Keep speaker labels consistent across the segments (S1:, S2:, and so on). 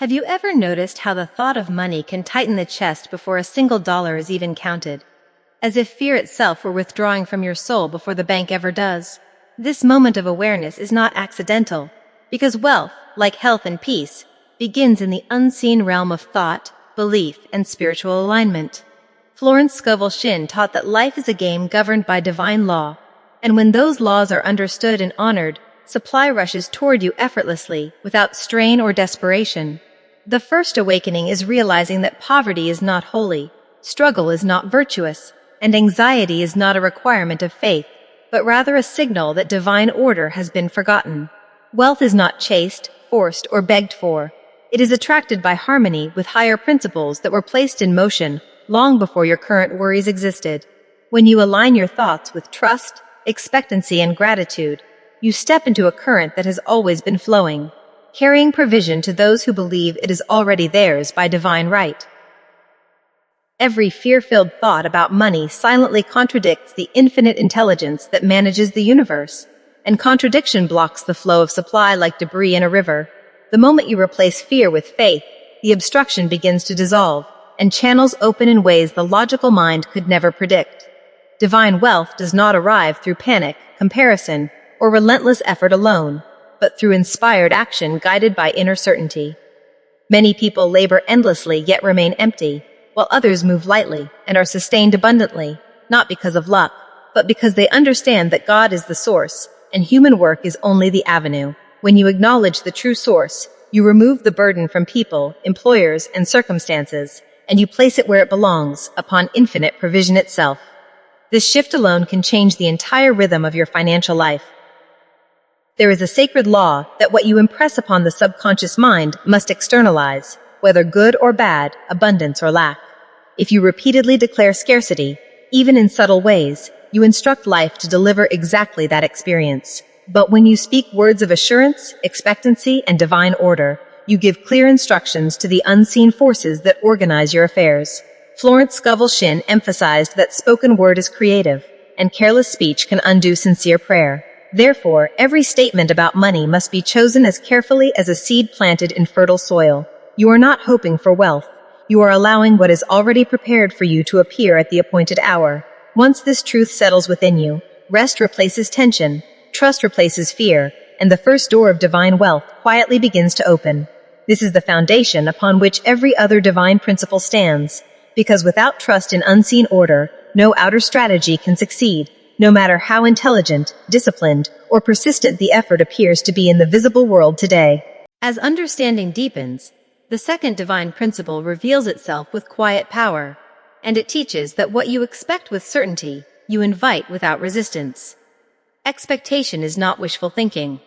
S1: Have you ever noticed how the thought of money can tighten the chest before a single dollar is even counted? As if fear itself were withdrawing from your soul before the bank ever does. This moment of awareness is not accidental, because wealth, like health and peace, begins in the unseen realm of thought, belief, and spiritual alignment. Florence Scovel Shinn taught that life is a game governed by divine law, and when those laws are understood and honored, supply rushes toward you effortlessly, without strain or desperation. The first awakening is realizing that poverty is not holy, struggle is not virtuous, and anxiety is not a requirement of faith, but rather a signal that divine order has been forgotten. Wealth is not chased, forced, or begged for. It is attracted by harmony with higher principles that were placed in motion long before your current worries existed. When you align your thoughts with trust, expectancy, and gratitude, you step into a current that has always been flowing, carrying provision to those who believe it is already theirs by divine right. Every fear-filled thought about money silently contradicts the infinite intelligence that manages the universe, and contradiction blocks the flow of supply like debris in a river. The moment you replace fear with faith, the obstruction begins to dissolve, and channels open in ways the logical mind could never predict. Divine wealth does not arrive through panic, comparison, or relentless effort alone, but through inspired action guided by inner certainty. Many people labor endlessly yet remain empty, while others move lightly and are sustained abundantly, not because of luck, but because they understand that God is the source, and human work is only the avenue. When you acknowledge the true source, you remove the burden from people, employers, and circumstances, and you place it where it belongs, upon infinite provision itself. This shift alone can change the entire rhythm of your financial life. There is a sacred law that what you impress upon the subconscious mind must externalize, whether good or bad, abundance or lack. If you repeatedly declare scarcity, even in subtle ways, you instruct life to deliver exactly that experience. But when you speak words of assurance, expectancy, and divine order, you give clear instructions to the unseen forces that organize your affairs. Florence Scovel Shinn emphasized that spoken word is creative, and careless speech can undo sincere prayer. Therefore, every statement about money must be chosen as carefully as a seed planted in fertile soil. You are not hoping for wealth. You are allowing what is already prepared for you to appear at the appointed hour. Once this truth settles within you, rest replaces tension, trust replaces fear, and the first door of divine wealth quietly begins to open. This is the foundation upon which every other divine principle stands, because without trust in unseen order, no outer strategy can succeed, no matter how intelligent, disciplined, or persistent the effort appears to be in the visible world today. As understanding deepens, the second divine principle reveals itself with quiet power, and it teaches that what you expect with certainty, you invite without resistance. Expectation is not wishful thinking.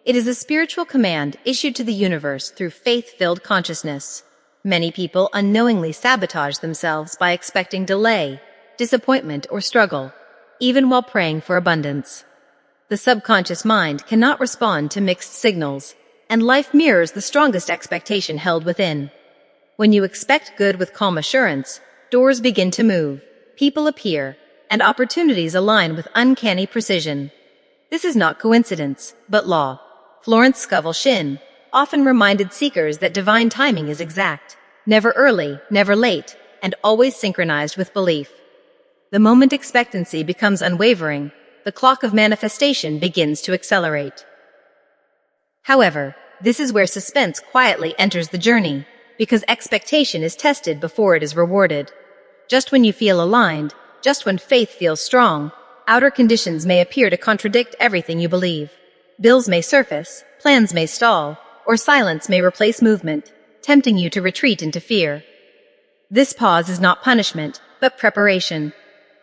S1: It is a spiritual command issued to the universe through faith-filled consciousness. Many people unknowingly sabotage themselves by expecting delay, disappointment, or struggle, even while praying for abundance. The subconscious mind cannot respond to mixed signals, and life mirrors the strongest expectation held within. When you expect good with calm assurance, doors begin to move, people appear, and opportunities align with uncanny precision. This is not coincidence, but law. Florence Scovel Shinn often reminded seekers that divine timing is exact, never early, never late, and always synchronized with belief. The moment expectancy becomes unwavering, the clock of manifestation begins to accelerate. However, this is where suspense quietly enters the journey, because expectation is tested before it is rewarded. Just when you feel aligned, just when faith feels strong, outer conditions may appear to contradict everything you believe. Bills may surface, plans may stall, or silence may replace movement, tempting you to retreat into fear. This pause is not punishment, but preparation.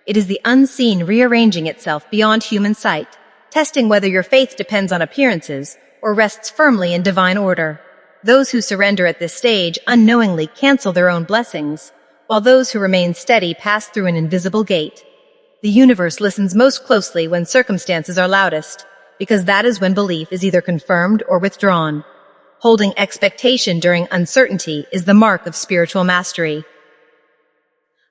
S1: It is the unseen rearranging itself beyond human sight, testing whether your faith depends on appearances or rests firmly in divine order. Those who surrender at this stage unknowingly cancel their own blessings, while those who remain steady pass through an invisible gate. The universe listens most closely when circumstances are loudest, because that is when belief is either confirmed or withdrawn. Holding expectation during uncertainty is the mark of spiritual mastery.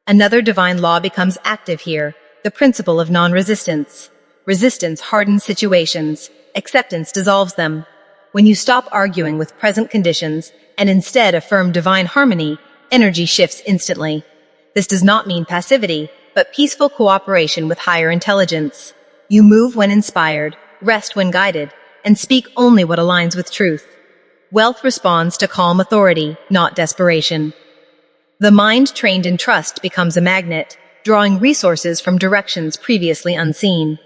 S1: Another divine law becomes active here, the principle of non-resistance. Resistance hardens situations, acceptance dissolves them. When you stop arguing with present conditions and instead affirm divine harmony, energy shifts instantly. This does not mean passivity, but peaceful cooperation with higher intelligence. You move when inspired, rest when guided, and speak only what aligns with truth. Wealth responds to calm authority, not desperation. The mind trained in trust becomes a magnet, drawing resources from directions previously unseen.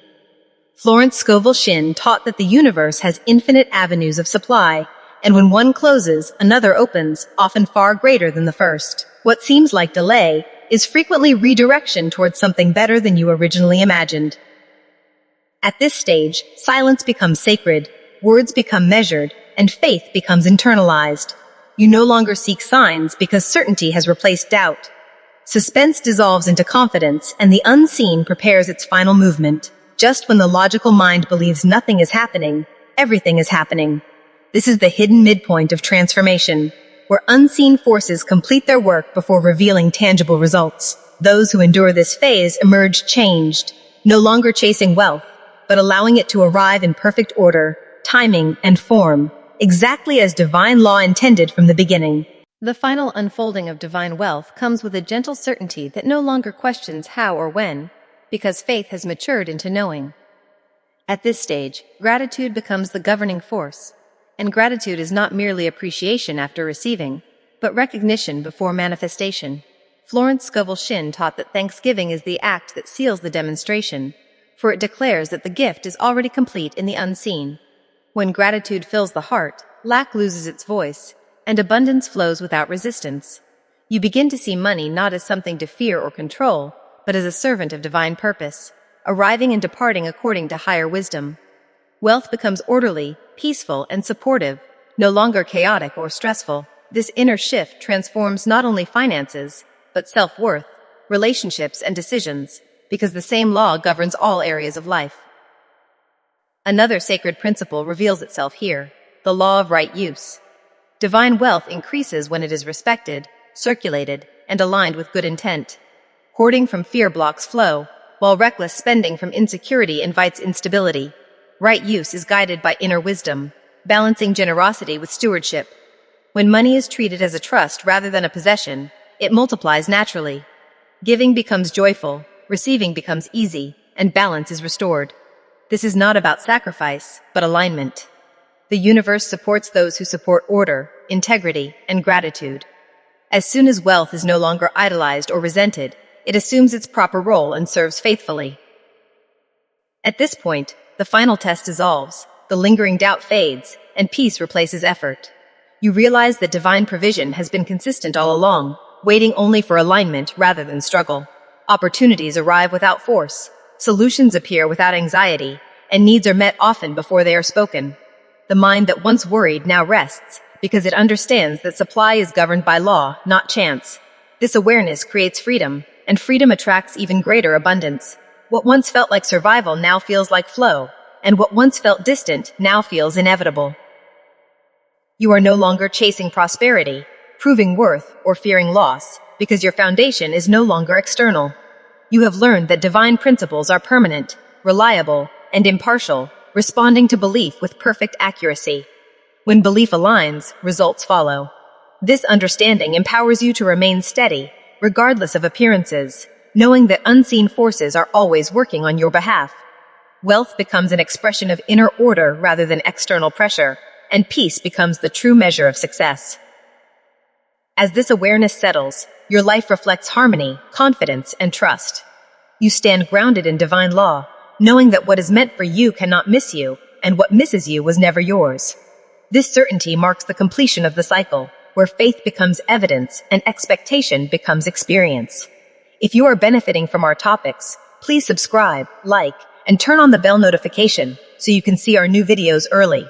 S1: Florence Scovel Shinn taught that the universe has infinite avenues of supply, and when one closes, another opens, often far greater than the first. What seems like delay is frequently redirection towards something better than you originally imagined. At this stage, silence becomes sacred, words become measured, and faith becomes internalized. You no longer seek signs because certainty has replaced doubt. Suspense dissolves into confidence, and the unseen prepares its final movement. Just when the logical mind believes nothing is happening, everything is happening. This is the hidden midpoint of transformation, where unseen forces complete their work before revealing tangible results. Those who endure this phase emerge changed, no longer chasing wealth, but allowing it to arrive in perfect order, timing, and form, exactly as divine law intended from the beginning.
S2: The final unfolding of divine wealth comes with a gentle certainty that no longer questions how or when, because faith has matured into knowing. At this stage, gratitude becomes the governing force, and gratitude is not merely appreciation after receiving, but recognition before manifestation. Florence Scovel Shinn taught that thanksgiving is the act that seals the demonstration, for it declares that the gift is already complete in the unseen. When gratitude fills the heart, lack loses its voice, and abundance flows without resistance. You begin to see money not as something to fear or control, but as a servant of divine purpose, arriving and departing according to higher wisdom. Wealth becomes orderly, peaceful, and supportive, no longer chaotic or stressful. This inner shift transforms not only finances, but self-worth, relationships, and decisions, because the same law governs all areas of life. Another sacred principle reveals itself here, the law of right use. Divine wealth increases when it is respected, circulated, and aligned with good intent. Hoarding from fear blocks flow, while reckless spending from insecurity invites instability. Right use is guided by inner wisdom, balancing generosity with stewardship. When money is treated as a trust rather than a possession, it multiplies naturally. Giving becomes joyful, receiving becomes easy, and balance is restored. This is not about sacrifice, but alignment. The universe supports those who support order, integrity, and gratitude. As soon as wealth is no longer idolized or resented, it assumes its proper role and serves faithfully. At this point, the final test dissolves, the lingering doubt fades, and peace replaces effort. You realize that divine provision has been consistent all along, waiting only for alignment rather than struggle. Opportunities arrive without force, solutions appear without anxiety, and needs are met often before they are spoken. The mind that once worried now rests, because it understands that supply is governed by law, not chance. This awareness creates freedom, and freedom attracts even greater abundance. What once felt like survival now feels like flow, and what once felt distant now feels inevitable. You are no longer chasing prosperity, proving worth, or fearing loss, because your foundation is no longer external. You have learned that divine principles are permanent, reliable, and impartial, responding to belief with perfect accuracy. When belief aligns, results follow. This understanding empowers you to remain steady, regardless of appearances, knowing that unseen forces are always working on your behalf. Wealth becomes an expression of inner order rather than external pressure, and peace becomes the true measure of success. As this awareness settles, your life reflects harmony, confidence, and trust. You stand grounded in divine law, knowing that what is meant for you cannot miss you, and what misses you was never yours. This certainty marks the completion of the cycle, where faith becomes evidence and expectation becomes experience. If you are benefiting from our topics, please subscribe, like, and turn on the bell notification so you can see our new videos early.